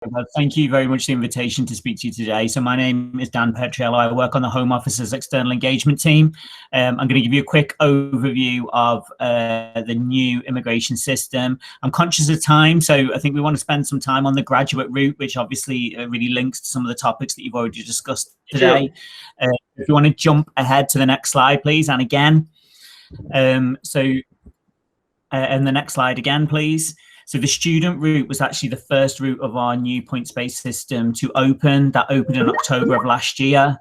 Well, thank you very much for the invitation to speak to you today. So my name is Dan Petriello. I work on the Home Office's external engagement team. I'm going to give you a quick overview of the new immigration system. I'm conscious of time, so I think we want to spend some time on the graduate route, which obviously really links to some of the topics that you've already discussed today. Sure. If you want to jump ahead to the next slide, please, and again. And the next slide again, please. So the student route was actually the first route of our new points-based system to open. That opened in October of last year.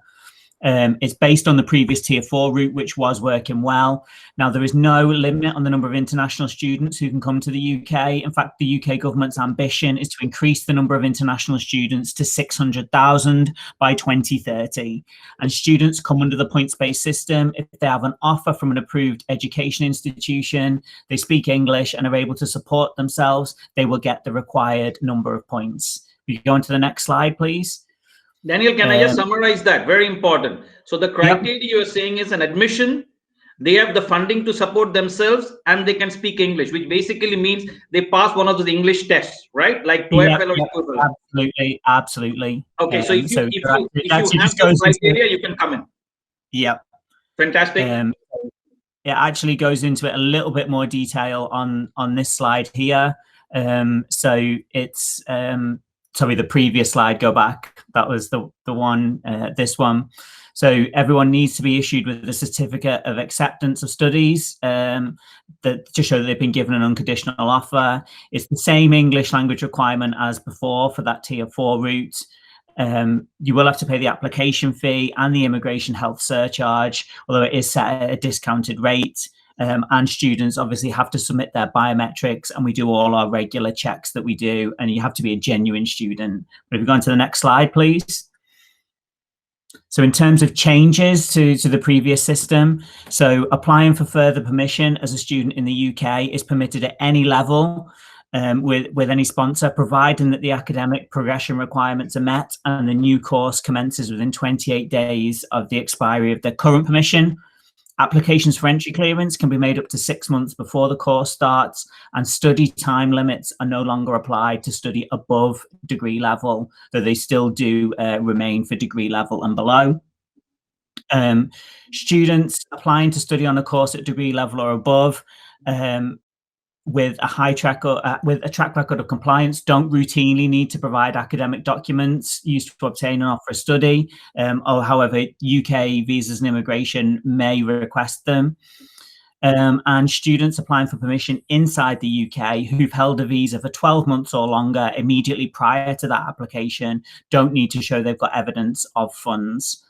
It's based on the previous Tier 4 route, which was working well. Now, there is no limit on the number of international students who can come to the UK. In fact, the UK government's ambition is to increase the number of international students to 600,000 by 2030. And students come under the points-based system if they have an offer from an approved education institution, they speak English and are able to support themselves, they will get the required number of points. We can go on to the next slide, please. Daniel, can I just summarize that? Very important. So the criteria you're saying is an admission, they have the funding to support themselves, and they can speak English, which basically means they pass one of those English tests, right? Like TOEFL or TOEFL. Absolutely, absolutely. Okay, so if you have the criteria, you can come in. Yeah. Fantastic. It actually goes into it a little bit more detail on this slide here. So it's sorry, the previous slide, go back. That was the one, this one. So everyone needs to be issued with a certificate of acceptance of studies that to show that they've been given an unconditional offer. It's the same English language requirement as before for that Tier 4 route. You will have to pay the application fee and the immigration health surcharge, although it is set at a discounted rate. And students obviously have to submit their biometrics, and we do all our regular checks that we do, and you have to be a genuine student. But if we go on to the next slide, please. So in terms of changes to the previous system, so applying for further permission as a student in the UK is permitted at any level with any sponsor, providing that the academic progression requirements are met and the new course commences within 28 days of the expiry of their current permission. Applications for entry clearance can be made up to 6 months before the course starts, and study time limits are no longer applied to study above degree level, though they still do remain for degree level and below. Students applying to study on a course at degree level or above with a track record of compliance don't routinely need to provide academic documents used to obtain an offer of study, or however UK visas and immigration may request them. And students applying for permission inside the UK who've held a visa for 12 months or longer immediately prior to that application don't need to show they've got evidence of funds.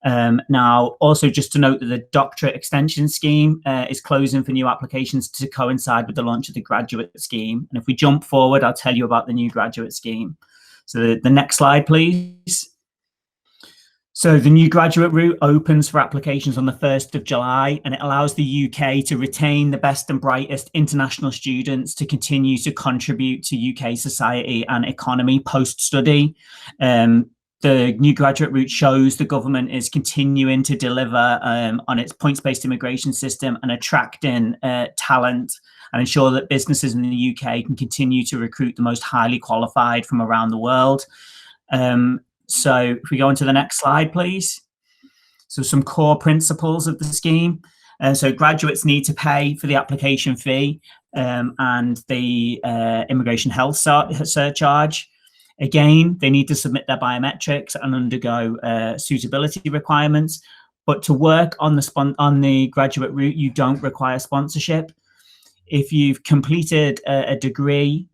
Now, also just to note that the doctorate extension scheme is closing for new applications to coincide with the launch of the graduate scheme. And if we jump forward, I'll tell you about the new graduate scheme. So the next slide, please. So the new graduate route opens for applications on the 1st of July, and it allows the UK to retain the best and brightest international students to continue to contribute to UK society and economy post-study. The new graduate route shows the government is continuing to deliver on its points-based immigration system and attracting talent, and ensure that businesses in the UK can continue to recruit the most highly qualified from around the world. So if we go on to the next slide, please. So some core principles of the scheme. So graduates need to pay for the application fee and the immigration health surcharge. Again, they need to submit their biometrics and undergo suitability requirements. But to work on the graduate route, you don't require sponsorship. If you've completed a degree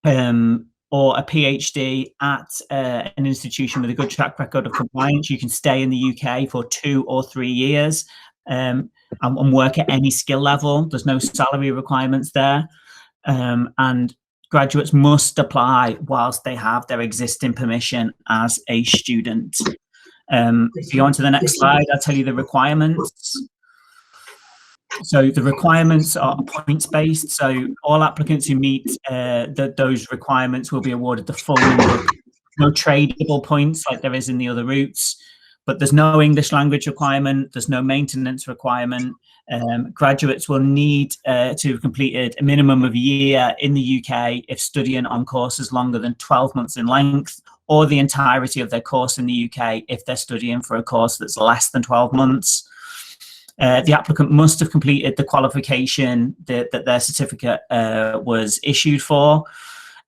or a PhD at an institution with a good track record of compliance, you can stay in the UK for 2 or 3 years and work at any skill level. There's no salary requirements there. And graduates must apply whilst they have their existing permission as a student. If you go on to the next slide, I'll tell you the requirements. So the requirements are points-based. So all applicants who meet those requirements will be awarded the full number. No tradable points like there is in the other routes, but there's no English language requirement. There's no maintenance requirement. Graduates will need to have completed a minimum of a year in the UK if studying on courses longer than 12 months in length, or the entirety of their course in the UK if they're studying for a course that's less than 12 months. The applicant must have completed the qualification that their certificate was issued for.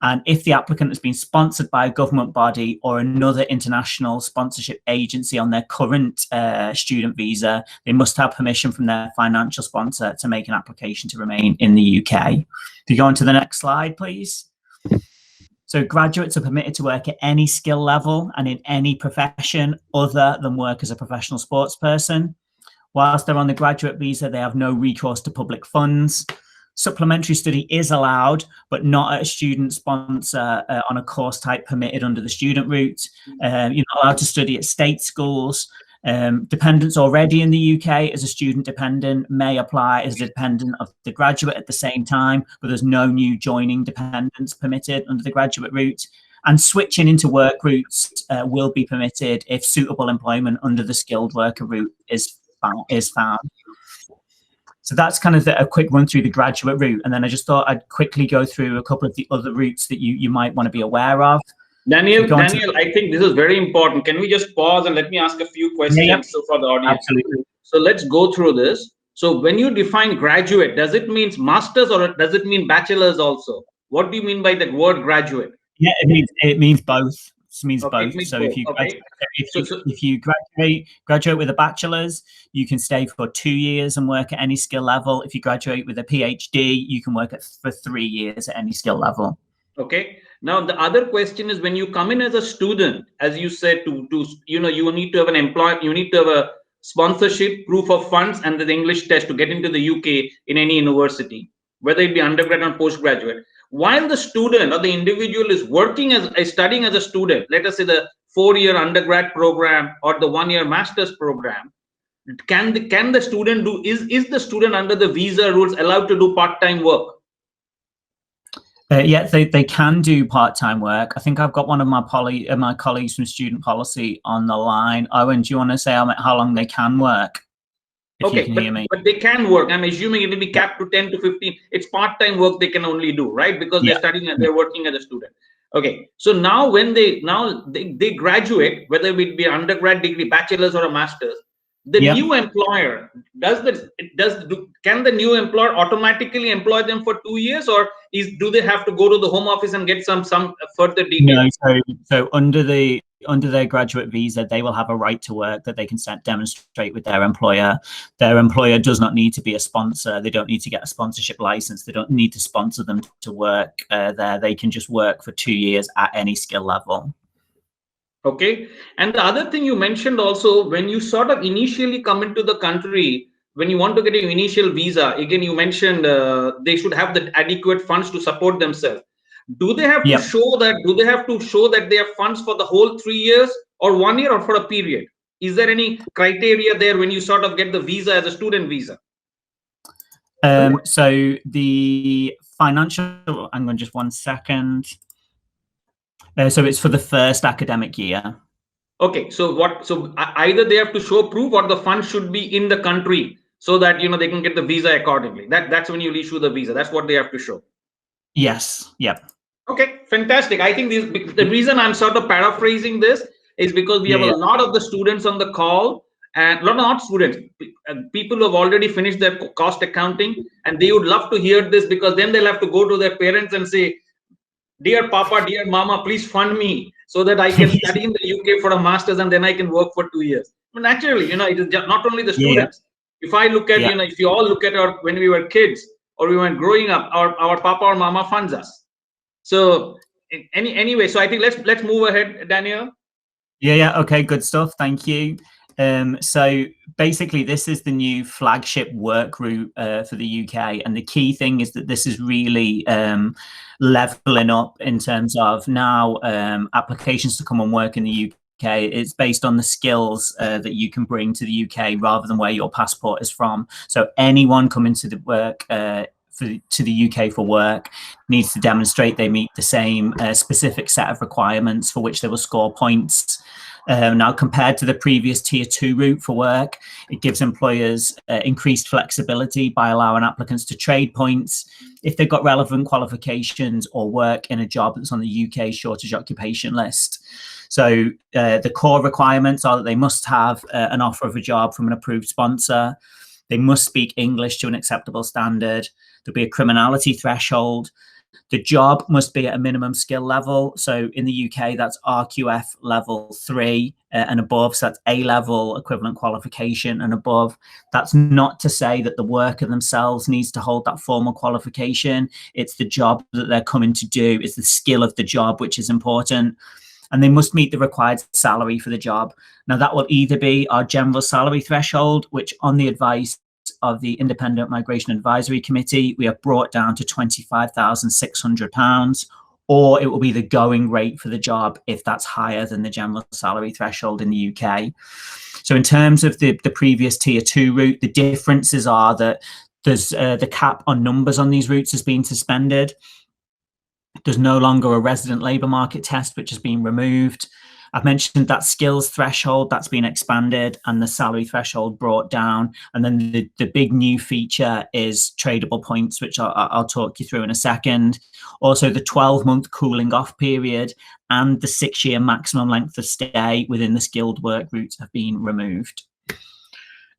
And if the applicant has been sponsored by a government body or another international sponsorship agency on their current student visa, they must have permission from their financial sponsor to make an application to remain in the UK. If you go on to the next slide, please. So graduates are permitted to work at any skill level and in any profession other than work as a professional sports person. Whilst they're on the graduate visa, they have no recourse to public funds. Supplementary study is allowed, but not at a student sponsor on a course type permitted under the student route. You're not allowed to study at state schools. Dependents already in the UK as a student dependent may apply as a dependent of the graduate at the same time, but there's no new joining dependents permitted under the graduate route. And switching into work routes will be permitted if suitable employment under the skilled worker route is found. So that's kind of a quick run through the graduate route. And then I just thought I'd quickly go through a couple of the other routes that you might want to be aware of. Daniel, I think this is very important. Can we just pause and let me ask a few questions for the audience? Absolutely. So let's go through this. So when you define graduate, does it mean masters or does it mean bachelors also? What do you mean by that word graduate? Yeah, it means both. It means both. Means so both. If you graduate with a bachelor's, you can stay for 2 years and work at any skill level. If you graduate with a PhD, you can work for 3 years at any skill level. Okay. Now the other question is, when you come in as a student, as you said, to you need to have an employer, you need to have a sponsorship, proof of funds, and the English test to get into the UK in any university, whether it be undergrad or postgraduate. While the student or the individual is working studying as a student, let us say the 4-year undergrad program or the 1-year master's program, can the student do, is the student under the visa rules allowed to do part-time work? Yeah, they can do part-time work. I think I've got one of my colleagues from student policy on the line. Owen, do you want to say how long they can work? Okay, but they can work. I'm assuming it will be capped to 10 to 15. It's part-time work they can only do, right? Because they're studying and they're working as a student. Okay, so now when they graduate, whether it be an undergrad degree, bachelor's or a master's, the new employer can the new employer automatically employ them for 2 years, or do they have to go to the home office and get some further details? No, so under their graduate visa, they will have a right to work that they can demonstrate with their employer. Their employer does not need to be a sponsor. They don't need to get a sponsorship license. They don't need to sponsor them to work there. They can just work for 2 years at any skill level. Okay. And the other thing you mentioned also, when you sort of initially come into the country, when you want to get an initial visa, again, you mentioned they should have the adequate funds to support themselves. Do they have to show that? Do they have to show that they have funds for the whole 3 years or 1 year or for a period? Is there any criteria there when you sort of get the visa as a student visa? So the financial, hang on just 1 second. So it's for the first academic year. Okay, so either they have to show proof or the funds should be in the country so that they can get the visa accordingly. That's when you issue the visa. That's what they have to show. Yes. Yep. Okay, fantastic. I think the reason I'm sort of paraphrasing this is because we have a lot of the students on the call, and not students, people who have already finished their cost accounting, and they would love to hear this, because then they'll have to go to their parents and say, "Dear Papa, dear Mama, please fund me so that I can study in the UK for a master's and then I can work for 2 years." But naturally, it is not only the students. If I look at, if you all look at when we were kids or we were growing up, our Papa or Mama funds us. So anyway, so I think let's move ahead, Daniel. Yeah. Okay, good stuff. Thank you. So basically, this is the new flagship work route for the UK, and the key thing is that this is really leveling up in terms of now applications to come and work in the UK. It's based on the skills that you can bring to the UK rather than where your passport is from. So anyone coming to the work to the UK for work needs to demonstrate they meet the same specific set of requirements for which they will score points. Now, compared to the previous tier 2 route for work, it gives employers increased flexibility by allowing applicants to trade points if they've got relevant qualifications or work in a job that's on the UK shortage occupation list. So the core requirements are that they must have an offer of a job from an approved sponsor. They must speak English to an acceptable standard. There'll be a criminality threshold. The job must be at a minimum skill level. So in the UK, that's RQF level 3 and above. So that's A-level equivalent qualification and above. That's not to say that the worker themselves needs to hold that formal qualification. It's the job that they're coming to do. It's the skill of the job, which is important. And they must meet the required salary for the job. Now, that will either be our general salary threshold, which on the advice of the Independent Migration Advisory Committee, we have brought down to £25,600, or it will be the going rate for the job if that's higher than the general salary threshold in the UK. So in terms of the previous tier 2 route, the differences are that there's the cap on numbers on these routes has been suspended. There's no longer a resident labour market test, which has been removed. I've mentioned that skills threshold that's been expanded and the salary threshold brought down. And then the big new feature is tradable points, which I'll talk you through in a second. Also, the 12-month cooling off period and the 6-year maximum length of stay within the skilled work routes have been removed.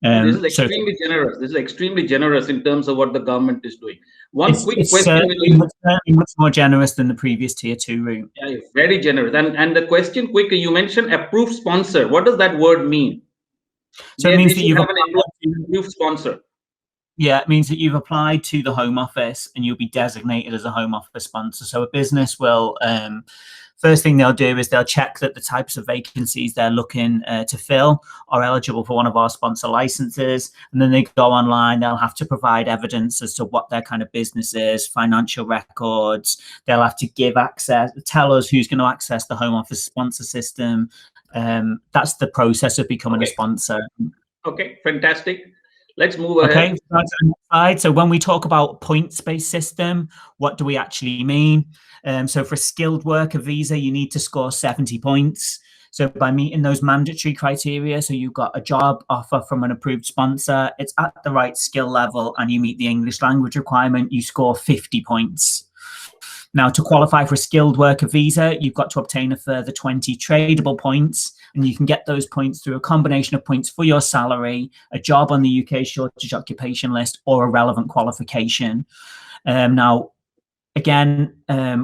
This is extremely generous. This is extremely generous in terms of what the government is doing. One quick question. It's much more generous than the previous tier 2 route. Yeah, very generous. And the question quick, you mentioned approved sponsor. What does that word mean? So it means that you have an approved sponsor. Yeah, it means that you've applied to the Home Office and you'll be designated as a Home Office sponsor. So a business will, first thing they'll do is they'll check that the types of vacancies they're looking to fill are eligible for one of our sponsor licenses. And then they go online, they'll have to provide evidence as to what their kind of business is, financial records. They'll have to give access, tell us who's going to access the Home Office sponsor system. That's the process of becoming a sponsor. Okay, fantastic. Let's move ahead. Okay, so when we talk about points-based system, what do we actually mean? So for a skilled worker visa, you need to score 70 points. So by meeting those mandatory criteria, so you've got a job offer from an approved sponsor, it's at the right skill level, and you meet the English language requirement, you score 50 points. Now, to qualify for a skilled worker visa, you've got to obtain a further 20 tradable points, and you can get those points through a combination of points for your salary, a job on the UK shortage occupation list, or a relevant qualification. Now, again,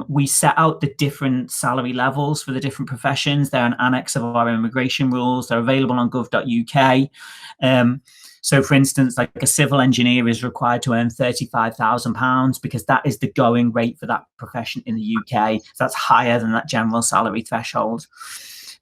we set out the different salary levels for the different professions. They're an annex of our immigration rules. They're available on gov.uk. So, for instance, like a civil engineer is required to earn £35,000 because that is the going rate for that profession in the UK. So that's higher than that general salary threshold.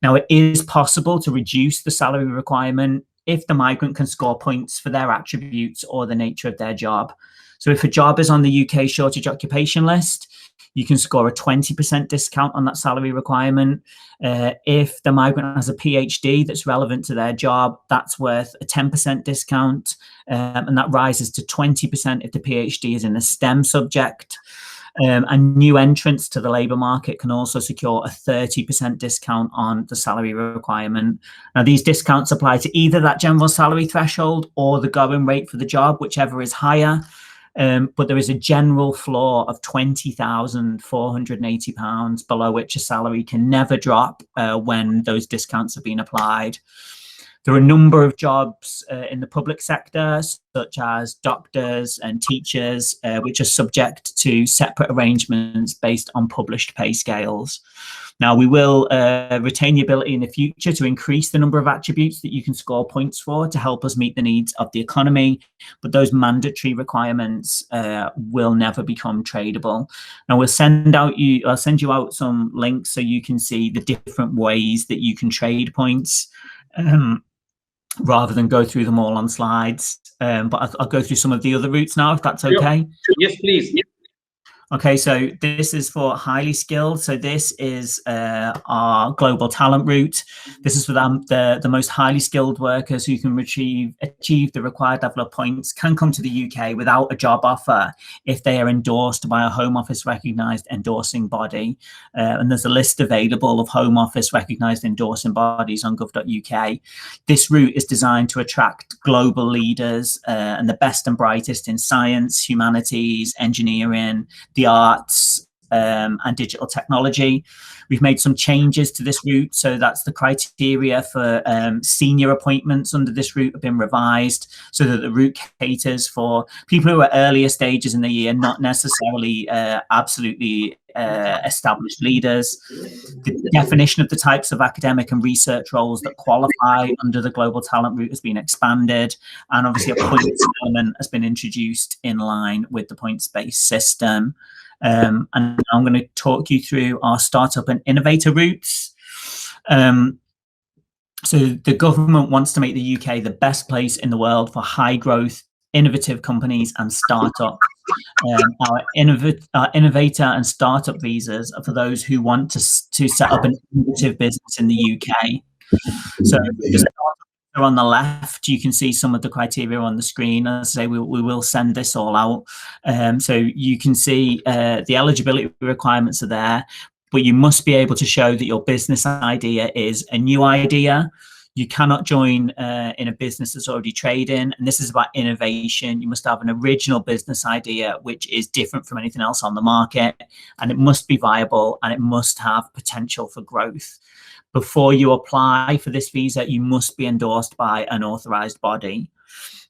Now, it is possible to reduce the salary requirement if the migrant can score points for their attributes or the nature of their job. So if a job is on the UK shortage occupation list, you can score a 20% discount on that salary requirement. If the migrant has a PhD that's relevant to their job, that's worth a 10% discount. And that rises to 20% if the PhD is in a STEM subject. And new entrants to the labour market can also secure a 30% discount on the salary requirement. Now, these discounts apply to either that general salary threshold or the going rate for the job, whichever is higher. But there is a general floor of £20,480, below which a salary can never drop when those discounts have been applied. There are a number of jobs in the public sector, such as doctors and teachers, which are subject to separate arrangements based on published pay scales. Now, we will retain the ability in the future to increase the number of attributes that you can score points for to help us meet the needs of the economy, but those mandatory requirements will never become tradable. Now, I'll send you out some links so you can see the different ways that you can trade points. Rather than go through them all on slides, but I'll go through some of the other routes now, if that's okay. Yes, please. Okay, so this is for highly skilled. So this is our global talent route. This is for the most highly skilled workers who can achieve the required level of points, can come to the UK without a job offer if they are endorsed by a Home Office recognised endorsing body. And there's a list available of Home Office recognised endorsing bodies on gov.uk. This route is designed to attract global leaders and the best and brightest in science, humanities, engineering, the arts, and digital technology. We've made some changes to this route, so that's the criteria for senior appointments under this route have been revised so that the route caters for people who are earlier stages in the year, not necessarily absolutely established leaders. The definition of the types of academic and research roles that qualify under the global talent route has been expanded, and obviously a points element has been introduced in line with the points-based system. And I'm going to talk you through our startup and innovator routes. So the government wants to make the UK the best place in the world for high growth, innovative companies and startups. Our innovator and startup visas are for those who want to set up an innovative business in the UK. So just on the left, you can see some of the criteria on the screen. As I say, we will send this all out. So you can see the eligibility requirements are there, but you must be able to show that your business idea is a new idea. You cannot join in a business that's already trading, and this is about innovation. You must have an original business idea which is different from anything else on the market, and it must be viable and it must have potential for growth. Before you apply for this visa, you must be endorsed by an authorized body.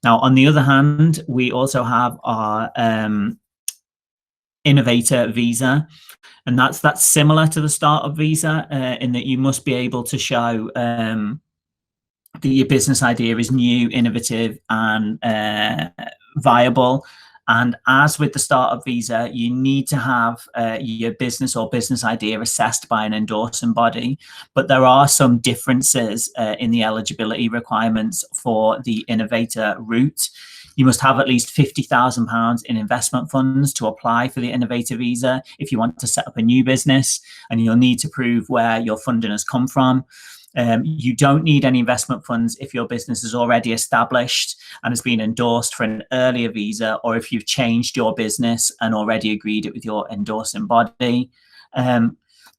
Now, on the other hand, we also have our innovator visa, and that's similar to the startup visa in that you must be able to show that your business idea is new, innovative, and viable. And as with the startup visa, you need to have your business or business idea assessed by an endorsing body. But there are some differences in the eligibility requirements for the innovator route. You must have at least £50,000 in investment funds to apply for the innovator visa if you want to set up a new business, and you'll need to prove where your funding has come from. You don't need any investment funds if your business is already established and has been endorsed for an earlier visa, or if you've changed your business and already agreed it with your endorsing body.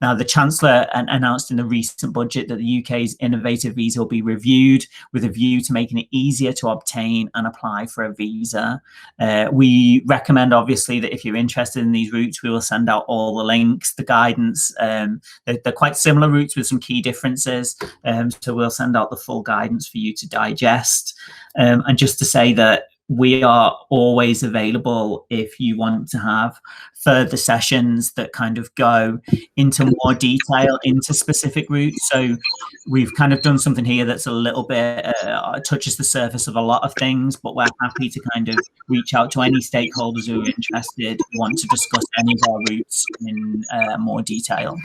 Now, the Chancellor announced in the recent budget that the UK's innovative visa will be reviewed with a view to making it easier to obtain and apply for a visa. We recommend, obviously, that if you're interested in these routes, we will send out all the links, the guidance. They're quite similar routes with some key differences. So we'll send out the full guidance for you to digest. And just to say that we are always available if you want to have further sessions that kind of go into more detail into specific routes. So we've kind of done something here that's a little bit touches the surface of a lot of things, but we're happy to kind of reach out to any stakeholders who are interested, who want to discuss any of our routes in more detail.